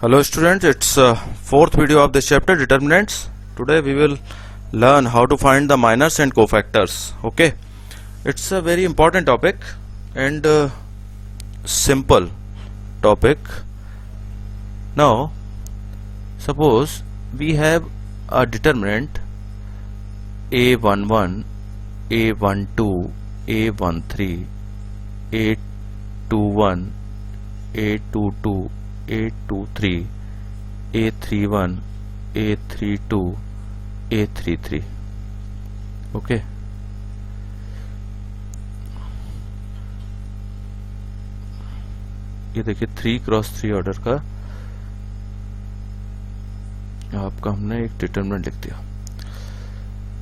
Hello students, it's fourth video of this chapter, determinants. Today we will learn how to find the minors and cofactors. Okay, it's a very important topic and simple topic. Now suppose we have a determinant a11, a12, a13, a21, a22, a23, a31, a32, a33. Okay, ये देखिए 3x3 order का आपका हमने एक determinant लिख दिया।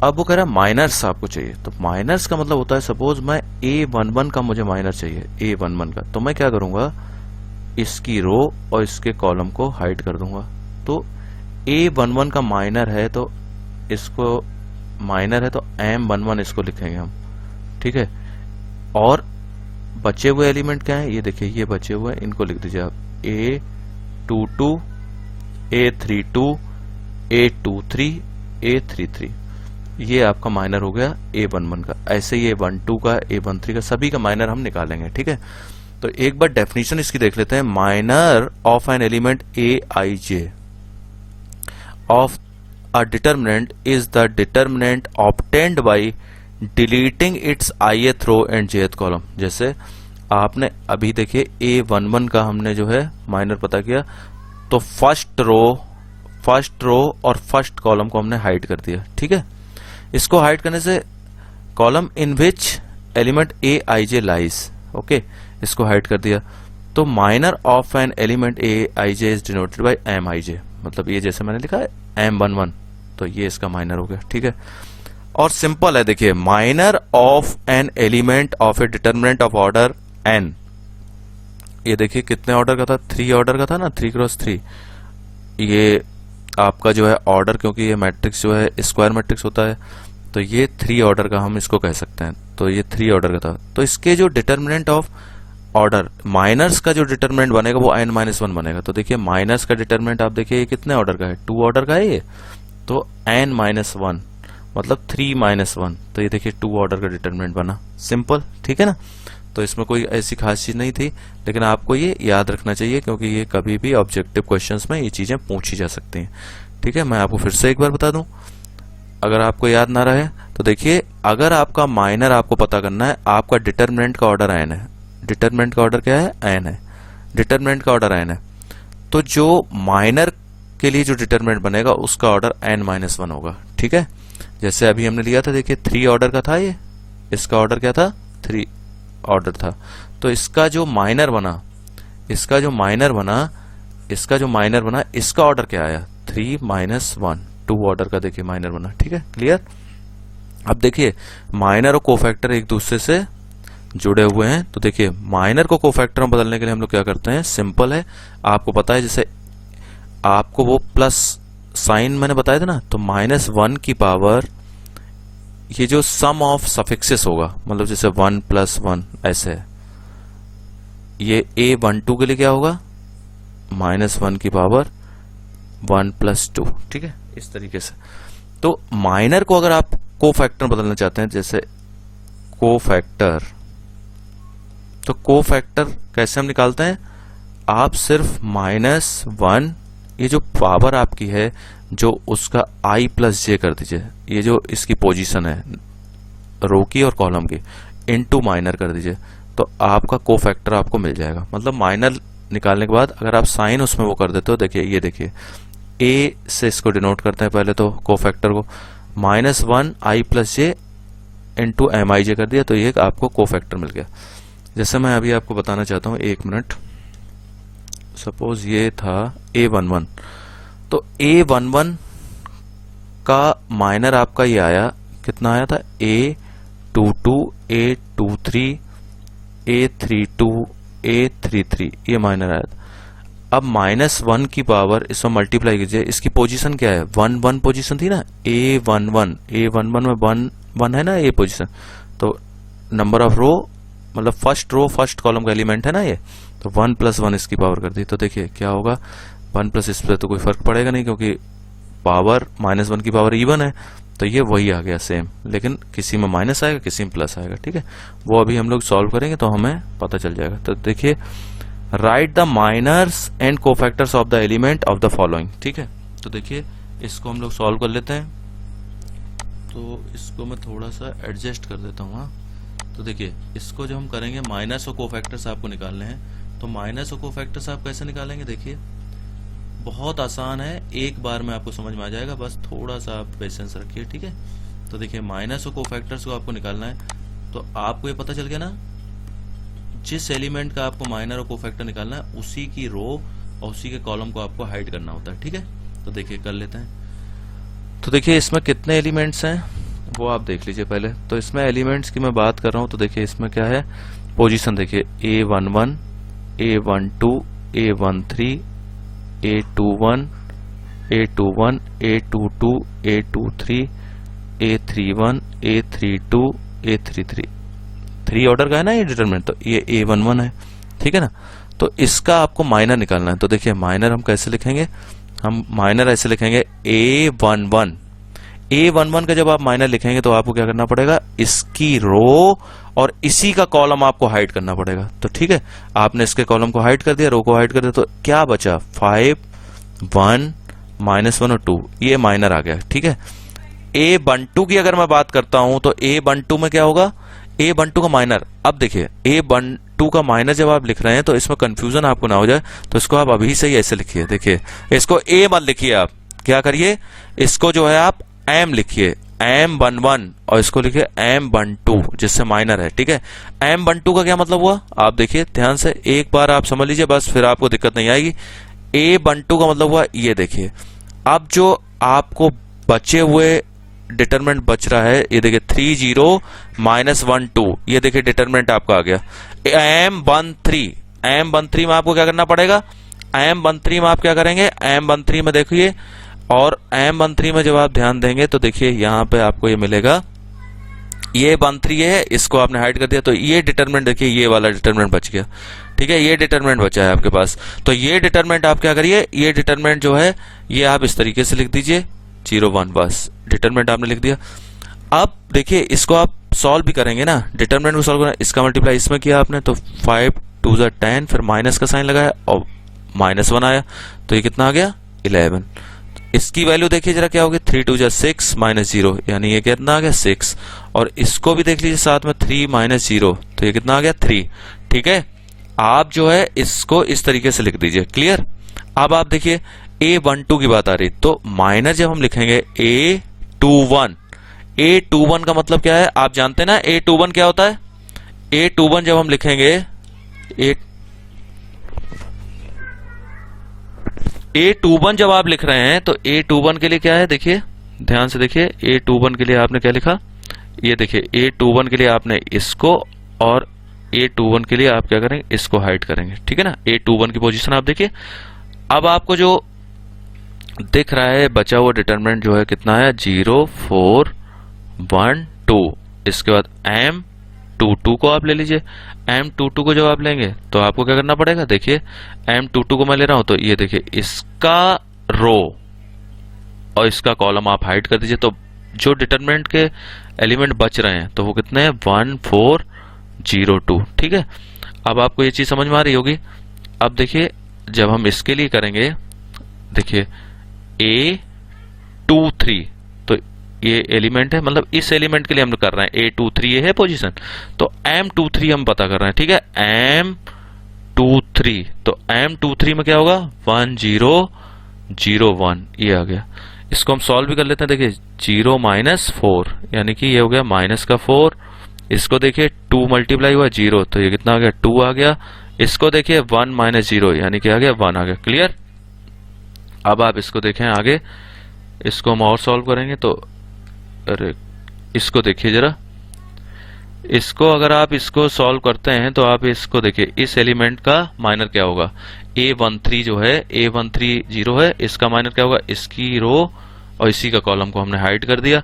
अब वो कह रहा है माइनर्स आपको चाहिए, तो माइनर्स का मतलब होता है सपोज मैं a11 का मुझे माइनर चाहिए, a11 का, तो मैं क्या करूंगा, इसकी रो और इसके कॉलम को हाइड कर दूंगा। तो a11 का माइनर है तो इसको माइनर है तो m11 इसको लिखेंगे हम, ठीक है। और बचे हुए एलिमेंट क्या है, ये देखिए ये बचे हुए हैं, इनको लिख दीजिए आप a22, a32, a23, a33। ये आपका माइनर हो गया a11 का। ऐसे ही a12 का, a13 का, सभी का माइनर हम निकालेंगे, ठीक है। तो एक बार डेफिनेशन इसकी देख लेते हैं। Minor of an element a i j of a determinant is the determinant obtained by deleting its ith row and jth column. जैसे आपने अभी देखिए a11 का हमने जो है माइनर पता किया, तो फर्स्ट रो और फर्स्ट कॉलम को हमने हाइड कर दिया, ठीक है। इसको हाइड करने से column in which element a i j lies, okay, इसको हाइड कर दिया। तो minor of an element a i j is denoted by M i j, मतलब ये जैसे मैंने लिखा है m11, तो ये इसका माइनर हो गया, ठीक है। और सिंपल है, देखिए minor of an element of A determinant of order n, ये देखिए कितने ऑर्डर का था, 3 ऑर्डर का था ना, 3x3। ये आपका जो है ऑर्डर, क्योंकि ये मैट्रिक्स जो है स्क्वायर मैट्रिक्स होता है, तो ये 3 ऑर्डर का हम इसको कह सकते हैं। तो ये 3 ऑर्डर का था, तो इसके जो डिटरमिनेंट ऑफ ऑर्डर माइनर्स का जो डिटरमिनेंट बनेगा वो n-1 बनेगा। तो देखिए माइनर्स का डिटरमिनेंट आप देखिए ये कितने ऑर्डर का है, 2 ऑर्डर का है ये, तो n-1 मतलब 3-1, तो ये देखिए 2 ऑर्डर का डिटरमिनेंट बना, सिंपल, ठीक है ना। तो इसमें कोई ऐसी खास चीज नहीं थी, लेकिन आपको ये याद रखना चाहिए क्योंकि ये कभी भी ऑब्जेक्टिव क्वेश्चंस में ये चीजें पूछी जा सकती हैं, ठीक है। मैं आपको फिर से एक बार बता दूं अगर आपको याद ना रहे तो। देखिए अगर आपका माइनर आपको पता करना है, आपका डिटरमिनेंट का ऑर्डर n है, डिटरमिनेंट का ऑर्डर क्या है, n है, डिटरमिनेंट का ऑर्डर n है, तो जो माइनर के लिए जो डिटरमिनेंट बनेगा उसका ऑर्डर n-1 होगा, ठीक है। जैसे अभी हमने लिया था, देखिए 3 ऑर्डर का था ये, इसका ऑर्डर क्या था, 3 ऑर्डर था, तो इसका जो माइनर बना, इसका जो माइनर बना, इसका ऑर्डर क्या आया, 3-1, 2 ऑर्डर का देखिए माइनर बना, ठीक है, क्लियर। अब देखिए माइनर और कोफैक्टर एक दूसरे से जुड़े हुए हैं, तो देखिए माइनर को कोफैक्टर में बदलने के लिए हम लोग क्या करते हैं, सिंपल है, आपको पता है, जैसे आपको वो प्लस साइन मैंने बताया था ना, तो -1 की पावर ये जो सम ऑफ सफिक्सेस होगा, मतलब जैसे 1 + 1 ऐसे है, ये a12 के लिए क्या होगा, -1 की पावर 1 + 2, ठीक है, इस तरीके से। तो माइनर को अगर आप कोफैक्टर बदलना चाहते हैं, जैसे कोफैक्टर, तो कोफैक्टर कैसे हम निकालते हैं, आप सिर्फ -1, ये जो पावर आपकी है जो उसका i + j कर दीजिए, ये जो इसकी पोजीशन है रो की और कॉलम की, इनटू माइनर कर दीजिए, तो आपका कोफैक्टर आपको मिल जाएगा। मतलब माइनर निकालने के बाद अगर आप साइन उसमें वो कर देते हो, देखिए ये देखिए a से इसको डिनोट करते हैं पहले तो कोफैक्टर को, -1 i + j इनटू mij कर दिया, तो ये आपको कोफैक्टर मिल गया। जैसे मैं अभी आपको बताना चाहता हूं, 1 मिनट, सपोज ये था a11, तो a11 का माइनर आपका ये आया, कितना आया था, a22, a23, a32, a33, ये माइनर आया था। अब -1 की पावर इसमें मल्टीप्लाई कीजिए, इसकी पोजीशन क्या है, 1 पोजीशन थी ना, a11 में 1 है ना ये पोजीशन, तो नंबर ऑफ रो मतलब फर्स्ट रो फर्स्ट कॉलम का एलिमेंट है ना ये, तो 1 + 1 इसकी पावर कर दी, तो देखिए क्या होगा, 1 प्लस इस पर तो कोई फर्क पड़ेगा नहीं, क्योंकि पावर -1 की पावर इवन है, तो ये वही आ गया सेम, लेकिन किसी में माइनस आएगा किसी में प्लस आएगा। ठीक है, वो अभी हम लोग सॉल्व करेंगे तो हमें पता चल जाएगा। तो देखिए, right the minors and cofactors of the element of the following. ठीक है, तो देखिए इसको हम लोग सॉल्व कर लेते हैं। तो इसको मैं थोड़ा सा एडजस्ट कर देता हूँ। हाँ, तो देखिए इसको जो हम करेंगे, माइनस और कोफैक्टर्स आपको निकालने हैं, तो माइनस और कोफैक्टर्स आप कैसे निकालेंगे, देखिए बहुत आसान है, एक बार में आपको समझ में आ जाएगा, बस थोड़ा सा आप पेशेंस रखिए। ठीक है, तो देखिए माइनस और कोफैक्टर्स को आपको निकालना है, तो आपको ये पता चल गया ना, जिस एलिमेंट का आपको माइनर और कोफैक्टर निकालना है उसी की रो और उसी के कॉलम को आपको हाइड करना होता है। ठीक है, तो देखिए कर लेते हैं। तो देखिए इसमें कितने एलिमेंट्स हैं वो आप देख लीजिए पहले। तो इसमें एलिमेंट्स की मैं बात कर रहा हूं, तो देखिए इसमें क्या है, पोजीशन देखिए A11, A12, A13, A21, A21, A22, A23, A31, A32, A33, 3 order का है ना ये डिटरमिनेंट, तो ये A11 है। ठीक है ना, तो इसका आपको माइनर निकालना है। तो देखिए माइनर हम कैसे लिखेंगे, हम माइनर ऐसे लिखेंगे A11। A11 का जब आप माइनर लिखेंगे तो आपको क्या करना पड़ेगा, इसकी रो और इसी का कॉलम आपको हाइड करना पड़ेगा। तो ठीक है, आपने इसके कॉलम को हाइड कर दिया, रो को हाइड कर दिया, तो क्या बचा, 5, 1, -1 और 2, ये माइनर आ गया। ठीक है, A12 की अगर मैं बात करता हूं तो A12 में क्या होगा, A12 का माइनर। अब देखिए A12 का माइनर जब आप लिख रहे हैं तो इसमें कंफ्यूजन आपको ना हो जाए, तो इसको आप अभी से ही ऐसे लिखिए। देखिए इसको A मत लिखिए, आप क्या करिए, इसको जो है आप M लिखिए, M11, और इसको लिखिए M12, जिससे माइनर है। ठीक है, M12 का क्या मतलब हुआ, आप देखिए ध्यान से एक बार आप समझ लीजिए, बस फिर आपको दिक्कत नहीं आएगी। A12 का मतलब हुआ, ये देखिए अब जो आपको बचे हुए डिटरमिनेंट बच रहा है, ये देखिए 30 -1 2, ये देखिए डिटरमिनेंट आपका आ गया। M13 में आपको क्या करना पड़ेगा, M13 में आप क्या करेंगे, M13 में देखिए, और M13 में जब आप ध्यान देंगे तो देखिए यहां पे आपको ये मिलेगा, ये 13 है, इसको आपने हाइड कर दिया, तो ये डिटरमिनेंट देखिए, ये वाला डिटरमिनेंट बच गया। ठीक है, ये डिटरमिनेंट बचा है आपके पास, तो ये डिटरमिनेंट आप क्या करिए, ये डिटरमिनेंट जो है ये आप इस तरीके से लिख दीजिए 0 1, बस डिटरमिनेंट आपने लिख दिया। अब देखिए इसको आप सॉल्व भी करेंगे ना, डिटरमिनेंट को सॉल्व करना, इसका मल्टीप्लाई इसमें किया आपने, तो 5 2 10, फिर माइनस का साइन लगाया और -1 आया, तो ये कितना आ गया, 11। इसकी वैल्यू देखिए जरा क्या होगी, 3 2 6 -0, यानी ये कितना आ गया 6, और इसको भी देख लीजिए साथ में 3 -0, तो ये कितना आ गया 3। ठीक है, आप जो है इसको इस तरीके से लिख दीजिए, क्लियर। अब आप देखिए A12 की बात आ रही, तो माइनर जब हम लिखेंगे A21 का मतलब क्या है, आप जानते हैं ना A21 क्या होता है, A21 जब हम लिखेंगे, A21 जब आप लिख रहे हैं तो A21 के लिए क्या है, देखिए ध्यान से देखिए, A21 के लिए आपने क्या लिखा, ये देखिए A21 के लिए आपने इसको, और A21 के लिए आप क्या करेंगे, इसको हाइड करेंगे। ठीक है ना, A21 की पोजीशन आप देखिए। अब आपको जो दिख रहा है बचा हुआ डिटरमिनेंट जो है कितना है, 0 4 1 2, इसके बाद M22 को आप ले लीजिए। M22 को जब आप लेंगे तो आपको क्या करना पड़ेगा, देखिए M22 को मैं ले रहा हूं, तो ये देखिए इसका रो और इसका कॉलम आप हाइड कर दीजिए, तो जो डिटरमिनेंट के एलिमेंट बच रहे हैं तो वो कितने हैं, 1 4 0 2। ठीक है, अब आपको ये चीज समझ में आ रही होगी। अब देखिए जब हम इसके लिए करेंगे, देखिए A23, तो ये एलिमेंट है, मतलब इस एलिमेंट के लिए हम कर रहे हैं A23, ये है पोजीशन, तो M23 हम पता कर रहे हैं। ठीक है, M23, तो M23 में क्या होगा, 1 0 0 1, ये आ गया। इसको हम सॉल्व भी कर लेते हैं, देखिए 0 -4, यानी कि ये हो गया -4। इसको देखिए 2 मल्टीप्लाई हुआ 0, तो ये कितना आ गया, 2 आ गया। इसको देखिए 1 -0, यानी कि आ गया 1 आ गया, क्लियर। अब आप इसको देखें आगे, इसको हम और सॉल्व करेंगे, तो अरे इसको देखिए जरा, इसको अगर आप इसको सॉल्व करते हैं तो आप इसको देखिए, इस एलिमेंट का माइनर क्या होगा, A13 जो है, A13 0 है, इसका माइनर क्या होगा, इसकी रो और इसी का कॉलम को हमने हाइड कर दिया,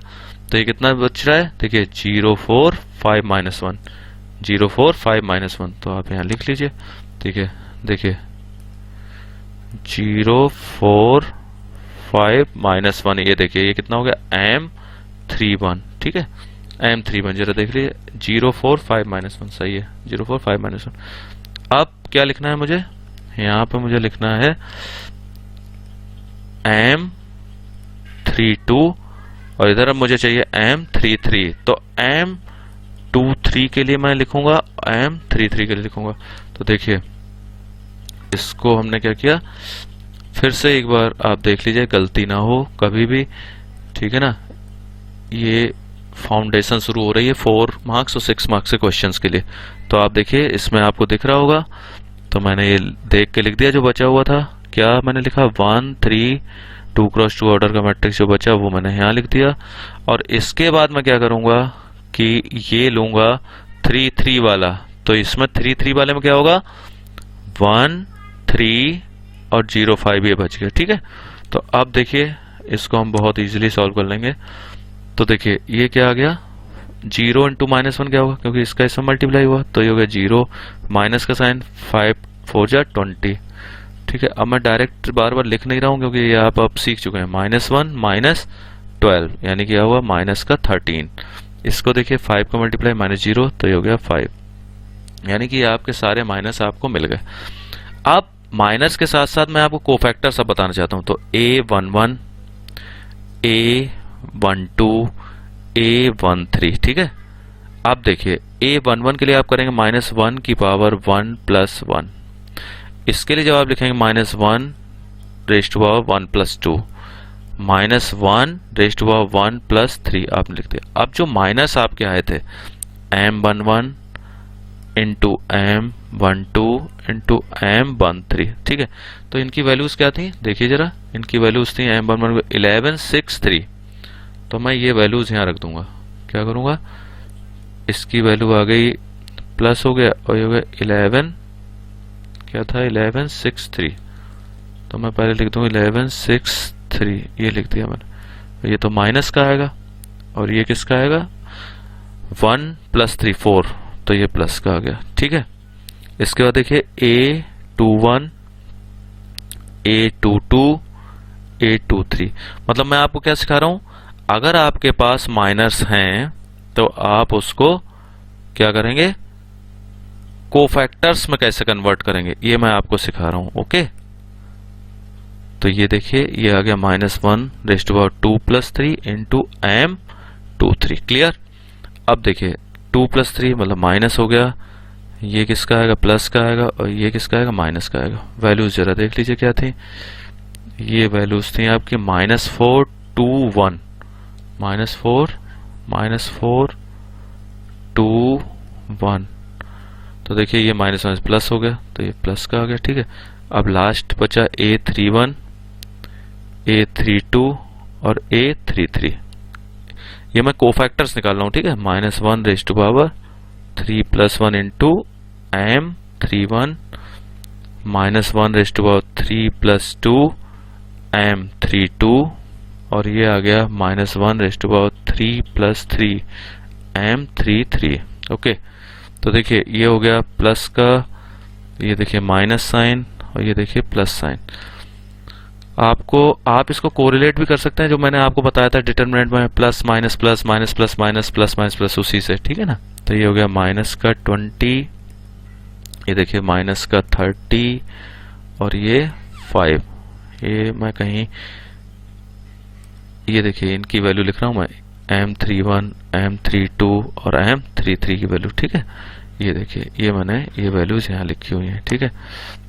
तो ये कितना बच रहा है, देखिए 0 4 5 -1, 0 4 5 -1, तो आप यहाँ लिख लीजिए। ठीक है, देखिए 045 - 1, ये देखिए ये कितना हो गया M31, ठीक है M31 जरा देख लीजिए 045 - 1 सही है 045 - 1। अब क्या लिखना है मुझे, यहाँ पे मुझे लिखना है M32 और इधर अब मुझे चाहिए M33, तो M23 के लिए मैं लिखूंगा M33 के लिए लिखूंगा। तो देखिए इसको हमने क्या किया, फिर से एक बार आप देख लीजिए गलती ना हो कभी भी, ठीक है ना। ये फाउंडेशन शुरू हो रही है 4 मार्क्स और 6 मार्क्स के क्वेश्चंस के लिए। तो आप देखिए इसमें आपको दिख रहा होगा, तो मैंने ये देख के लिख दिया जो बचा हुआ था। क्या मैंने लिखा 1 3 2x2 ऑर्डर का मैट्रिक्स जो बचा वो मैंने यहाँ लिख दिया। और इसके बाद मैं क्या करूंगा कि ये लूंगा 3 3 वाला, तो इसमें 3 3 वाले में क्या होगा 1 3 और 0 5 ये बच गया, ठीक है। तो अब देखिए इसको हम बहुत इजीली सॉल्व कर लेंगे। तो देखिए ये क्या आ गया 0 × -1 क्या होगा, क्योंकि इसका इसमें मल्टीप्लाई हुआ तो ये हो गया 0 माइनस का साइन 5 4 जा 20, ठीक है। अब मैं डायरेक्ट बार बार लिख नहीं रहा हूं क्योंकि ये आप अब सीख चुके हैं। -1 - 12 यानी क्या हुआ माइनस का 13। इसको देखिए 5 का मल्टीप्लाई -0 तो ये हो गया 5, यानी कि आपके सारे माइनस आपको मिल गए। अब माइनस के साथ साथ मैं आपको कोफैक्टर सब बताना चाहता हूं। तो A11 A12 A13, ठीक है। अब देखिए A11 के लिए आप करेंगे -1 की पावर 1 + 1, इसके लिए जब आप लिखेंगे -1 raise to power 1 + 2 -1 raise to power 1 + 3 आपने लिख दिया। अब जो माइनस आपके आए थे M11 × M12 × M13, ठीक है। तो इनकी वैल्यूज क्या थी देखिए जरा, इनकी वैल्यूज थी M11 1163, तो मैं ये वैल्यूज यहाँ रख दूंगा। क्या करूंगा, इसकी वैल्यू आ गई प्लस हो गया और ये हो गया 11, क्या था 1163, तो मैं पहले लिख दूंगा 1163, ये लिख दिया मैंने। ये तो माइनस का आएगा और ये किसका आएगा 1 + 3 4, तो ये प्लस का आ गया, ठीक है। इसके बाद देखिए A21 A22 A23, मतलब मैं आपको क्या सिखा रहा हूं, अगर आपके पास माइनस हैं तो आप उसको क्या करेंगे कोफैक्टर्स में कैसे कन्वर्ट करेंगे, ये मैं आपको सिखा रहा हूं, ओके। तो ये देखिए ये आ गया -1 raise to power 2 + 3 × M23, clear. अब देखिए 2 + 3 मतलब माइनस हो गया, ये किसका आएगा प्लस का आएगा और ये किसका आएगा माइनस का आएगा। वैल्यूज जरा देख लीजिए क्या थी, ये वैल्यूज थी आपकी -4 2 1 -4 2 1, तो देखिए ये माइनस माइनस प्लस हो गया तो ये प्लस का आ गया, ठीक है। अब लास्ट बचा A31 A32 और A33, ये मैं कोफैक्टर्स निकाल रहा हूं, ठीक है। -1 raise to power 3 + 1 × M31 -1 raise to power 3 + 2 M32 और ये आ गया -1 raise to power 3 + 3 M33, okay. तो देखिए ये हो गया प्लस का, ये देखिए माइनस साइन और ये देखिए प्लस साइन। आप इसको कोरिलेट भी कर सकते हैं, जो मैंने आपको बताया था डिटरमिनेंट में plus minus plus minus plus minus plus minus plus, उसी से, ठीक है ना। तो ये हो गया माइनस का 20, ये देखिए माइनस का 30 और ये 5, ये मैं कहीं ये देखिए इनकी वैल्यू लिख रहा हूं मैं M31 M32 और M33 की वैल्यू, ठीक है। ये देखिए ये मैंने ये वैल्यूज यहाँ लिखी हुई हैं, ठीक है।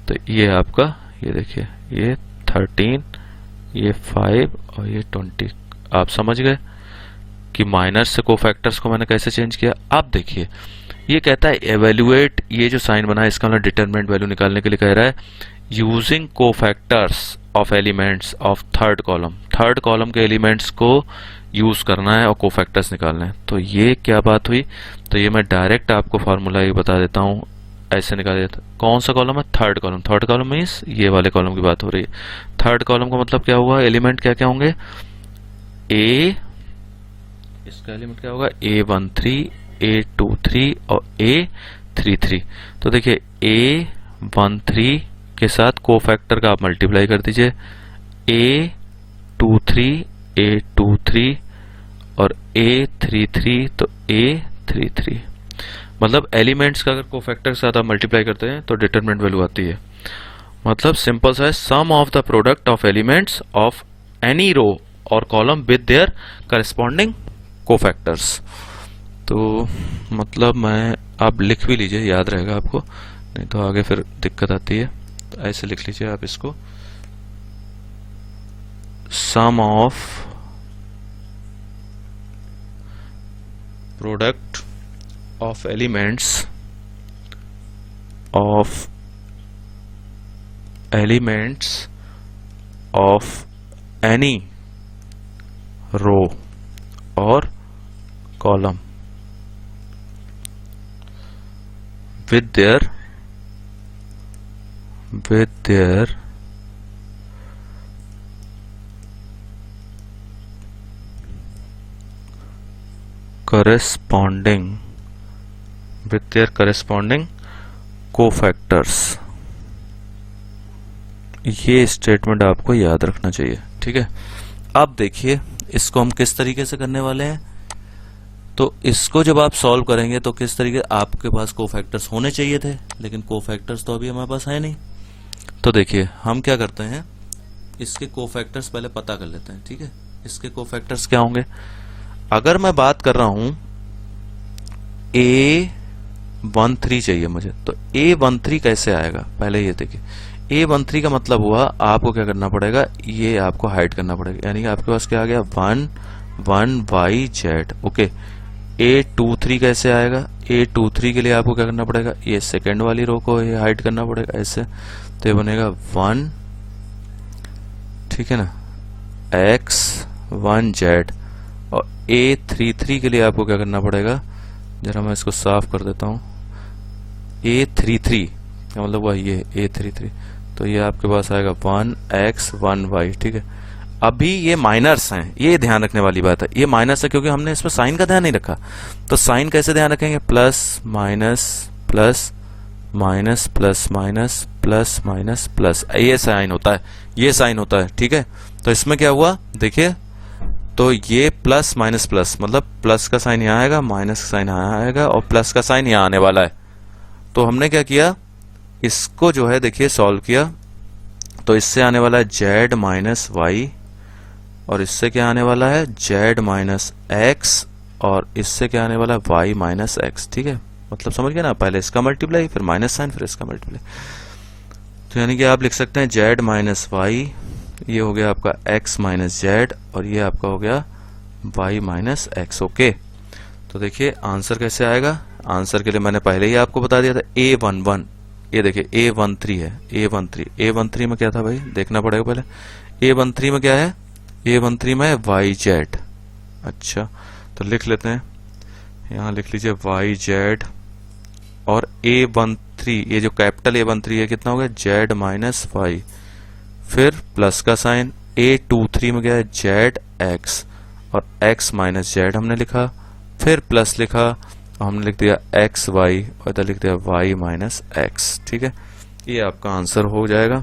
तो ये आपका ये देखिए ये 13 ये 5 और ये 20, आप समझ गए कि माइनस से कोफैक्टर्स को मैंने कैसे चेंज किया। अब देखिए ये कहता है एवेल्युएट, ये जो साइन बना है इसका मतलब डिटरमिनेंट वैल्यू निकालने के लिए कह रहा है using cofactors of elements of third column. Third column के एलिमेंट्स को यूज करना है और कोफैक्टर्स निकालना है। तो ये क्या बात हुई, तो ये मैं डायरेक्ट आपको फार्मूला ये बता देता हूं, ऐसे निकाल देता। कौन सा कॉलम है, third column. Third column means ये वाले कॉलम की बात हो रही है। थर्ड कॉलम का मतलब क्या हुआ, एलिमेंट क्या क्या होंगे, ए, इसका एलिमेंट क्या होगा A13 A23 और A33। तो देखिए A13 के साथ कोफैक्टर का आप मल्टीप्लाई कर दीजिए, A23 A23 और A33 तो A33, मतलब एलिमेंट्स का अगर कोफैक्टर के साथ आप मल्टीप्लाई करते हैं तो डिटरमिनेंट वैल्यू आती है। मतलब सिंपल सा है, sum of the product of elements of any row और column with their corresponding cofactors. तो मतलब मैं, आप लिख भी लीजिए, याद रहेगा आपको, नहीं तो आगे फिर दिक्कत आती है। तो ऐसे लिख लीजिए आप इसको, sum of product of elements of any row और column with their corresponding cofactors. ये स्टेटमेंट आपको याद रखना चाहिए, ठीक है। अब देखिए इसको हम किस तरीके से करने वाले हैं। तो इसको जब आप सॉल्व करेंगे तो किस तरीके, आपके पास कोफैक्टर्स होने चाहिए थे, लेकिन कोफैक्टर्स तो अभी हमारे पास है नहीं। तो देखिए हम क्या करते हैं, इसके कोफैक्टर्स पहले पता कर लेते हैं, ठीक है। इसके कोफैक्टर्स क्या होंगे, अगर मैं बात कर रहा हूं A13 चाहिए मुझे, तो A13 कैसे आएगा, पहले ये देखिए। A13 का मतलब हुआ आपको क्या करना पड़ेगा, ये आपको हाइड करना पड़ेगा, यानी कि आपके पास क्या आ गया 1YZ। ओके, A23 कैसे आएगा, A23 के लिए आपको क्या करना पड़ेगा, ये सेकेंड वाली रो को ये हाइड करना पड़ेगा ऐसे, तो ये बनेगा 1, ठीक है ना, X1Z। और A33 के लिए आपको क्या करना पड़ेगा, जरा मैं इसको साफ कर देता हूं, A33 का मतलब हुआ ये A33, तो ये आपके पास आएगा 1X1Y, ठीक है। अभी ये माइनर्स हैं, ये ध्यान रखने वाली बात है, ये माइनस है क्योंकि हमने इसमें साइन का ध्यान नहीं रखा। तो साइन कैसे ध्यान रखेंगे, plus minus plus minus plus minus plus minus plus, ये साइन होता है, ये साइन होता है, ठीक है। तो इसमें क्या हुआ देखिए, तो ये प्लस माइनस प्लस, मतलब प्लस का साइन यहाँ आएगा, माइनस का साइन यहाँ आएगा और प्लस का साइन यहाँ आने वाला है। तो हमने क्या किया, इसको जो है देखिए सॉल्व किया, तो इससे आने वाला है Z माइनस वाई, और इससे क्या आने वाला है Z माइनस एक्स, और इससे क्या आने वाला है Y माइनस एक्स, ठीक है। मतलब समझ गए ना, पहले इसका मल्टीप्लाई फिर माइनस साइन फिर इसका मल्टीप्लाई। तो यानी कि आप लिख सकते हैं Z माइनस वाई, ये हो गया आपका X माइनस Z, और ये आपका हो गया Y माइनस एक्स। ओके, तो देखिए आंसर कैसे आएगा। आंसर के लिए मैंने पहले ही आपको बता दिया था A11, ये देखिए A13 है, A13 में क्या था भाई, देखना पड़ेगा पहले। A13 में क्या है, A13 में YZ। अच्छा, तो लिख लेते हैं, यहाँ लिख लीजिए YZ, और A13, ये जो कैपिटल A13 है कितना हो गया Z माइनस वाई, फिर प्लस का साइन। A23 में गया है ZX, और X माइनस Z हमने लिखा, फिर प्लस लिखा, और हमने लिख दिया XY, और इधर लिख दिया Y माइनस एक्स, ठीक है। ये आपका आंसर हो जाएगा।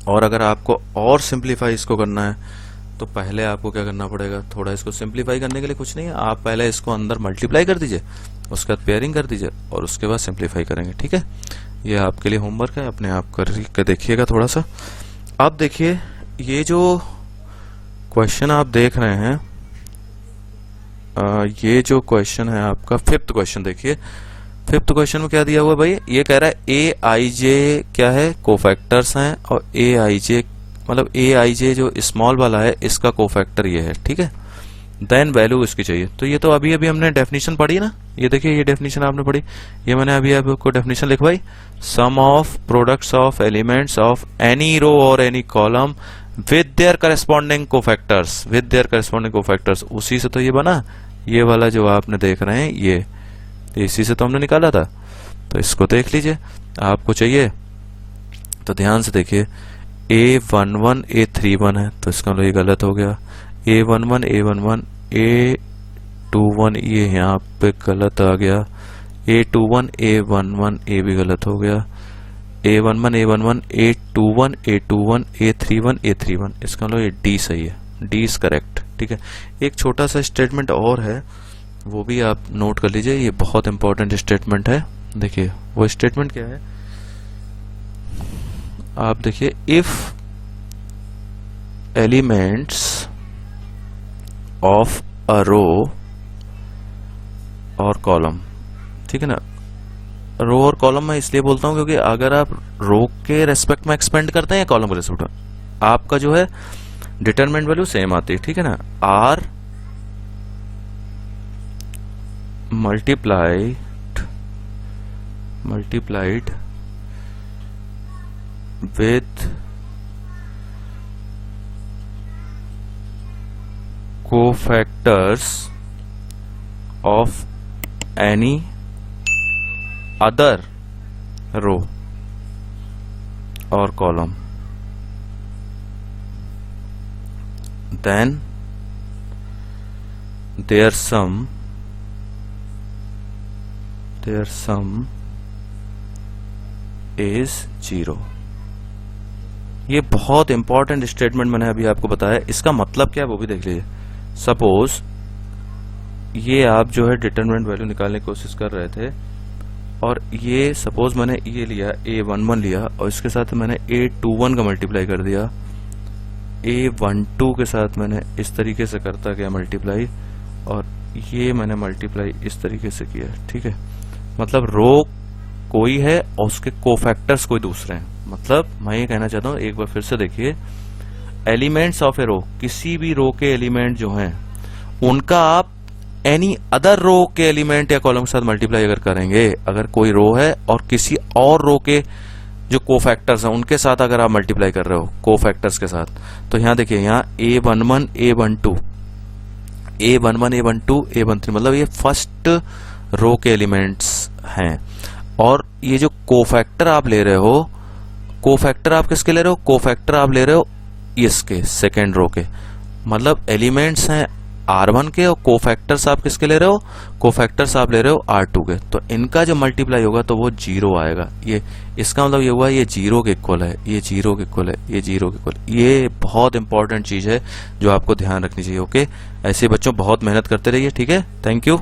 और अगर आपको और सिंप्लीफाई इसको करना है तो पहले आपको क्या करना पड़ेगा, थोड़ा इसको सिंप्लीफाई करने के लिए कुछ नहीं है, आप पहले इसको अंदर मल्टीप्लाई कर दीजिए, उसके बाद पेयरिंग कर दीजिए, और उसके बाद सिंप्लीफाई करेंगे, ठीक है। ये आपके लिए होमवर्क है, अपने आप कर देखिएगा थोड़ा सा। अब देखिए ये जो क्वेश्चन आप देख रहे हैं, ये जो क्वेश्चन है आपका फिफ्थ क्वेश्चन, देखिए फिफ्थ क्वेश्चन में क्या दिया हुआ है भाई, ये कह रहा है AIJ क्या है, कोफैक्टर्स हैं, और AIJ मतलब AIJ जो स्मॉल वाला है इसका कोफैक्टर ये है, ठीक है। देन वैल्यू इसकी चाहिए। तो ये तो अभी अभी हमने डेफिनेशन पढ़ी ना, ये देखिए ये डेफिनेशन आपने पढ़ी, ये मैंने अभी आपको डेफिनेशन लिखवाई, sum of products of elements of any row और any column with their corresponding cofactors, with their corresponding cofactors, उसी से तो ये बना, ये वाला जो आपने देख रहे हैं ये इसी से तो हमने निकाला था। तो इसको देख लीजिए, आपको चाहिए तो ध्यान से देखिए, A11 A31 है, तो इसका मतलब ये गलत हो गया, A11 A21 ये यहाँ पे गलत आ गया, A21 A11 ये भी गलत हो गया, A11 A11 A21 A21 A31 A31, इसका मतलब ये D सही है, D इज करेक्ट। ठीक है, एक छोटा सा स्टेटमेंट और है, वो भी आप नोट कर लीजिए, ये बहुत इंपॉर्टेंट स्टेटमेंट है। देखिए वो स्टेटमेंट क्या है, आप देखिए, इफ एलिमेंट्स ऑफ अ रो और कॉलम, ठीक है ना, रो और कॉलम मैं इसलिए बोलता हूं क्योंकि अगर आप रो के रेस्पेक्ट में एक्सपेंड करते हैं या कॉलम के रेस्पेक्ट में, आपका जो है डिटरमिनेंट वैल्यू सेम आती है। ठीक है ना, are multiplied with cofactors of any other row और column, then their sum is 0। ये बहुत इंपॉर्टेंट स्टेटमेंट मैंने अभी आपको बताया, इसका मतलब क्या है वो भी देख लीजिए। सपोज ये आप जो है डिटरमिनेंट वैल्यू निकालने की कोशिश कर रहे थे, और ये सपोज मैंने ये लिया A11 लिया और इसके साथ मैंने A21 का मल्टीप्लाई कर दिया, A12 के साथ मैंने इस तरीके से करता गया मल्टीप्लाई, और ये मैंने मल्टीप्लाई इस तरीके से किया। ठीक है, मतलब रो कोई है और उसके कोफैक्टर्स कोई दूसरे हैं। मतलब मैं ये कहना चाहता हूँ, एक बार फिर से देखिए, एलिमेंट्स ऑफ ए रो, किसी भी रो के एलिमेंट जो हैं उनका आप एनी अदर रो के एलिमेंट या कॉलम के साथ मल्टीप्लाई अगर करेंगे, अगर कोई रो है और किसी और रो के जो कोफैक्टर्स हैं उनके साथ अगर आप मल्टीप्लाई कर रहे हो कोफैक्टर्स के साथ, तो यहां देखिए, यहाँ A11 A12 A13 मतलब ये फर्स्ट रो के एलिमेंट्स हैं, और ये जो कोफैक्टर आप ले रहे हो, कोफैक्टर आप किसके ले रहे हो, कोफैक्टर आप ले रहे हो इसके सेकेंड रो के, मतलब एलिमेंट्स हैं R1 के, और कोफैक्टर्स आप किसके ले रहे हो, कोफैक्टर्स आप ले रहे हो R2 के, तो इनका जो मल्टीप्लाई होगा तो वो 0 आएगा। ये इसका मतलब ये हुआ ये 0 के इक्वल है, ये 0 के इक्वल है, ये 0 के इक्वल। ये बहुत इंपॉर्टेंट चीज है जो आपको ध्यान रखनी चाहिए। ओके, ऐसे बच्चों बहुत मेहनत करते रहिए। ठीक है, थैंक यू।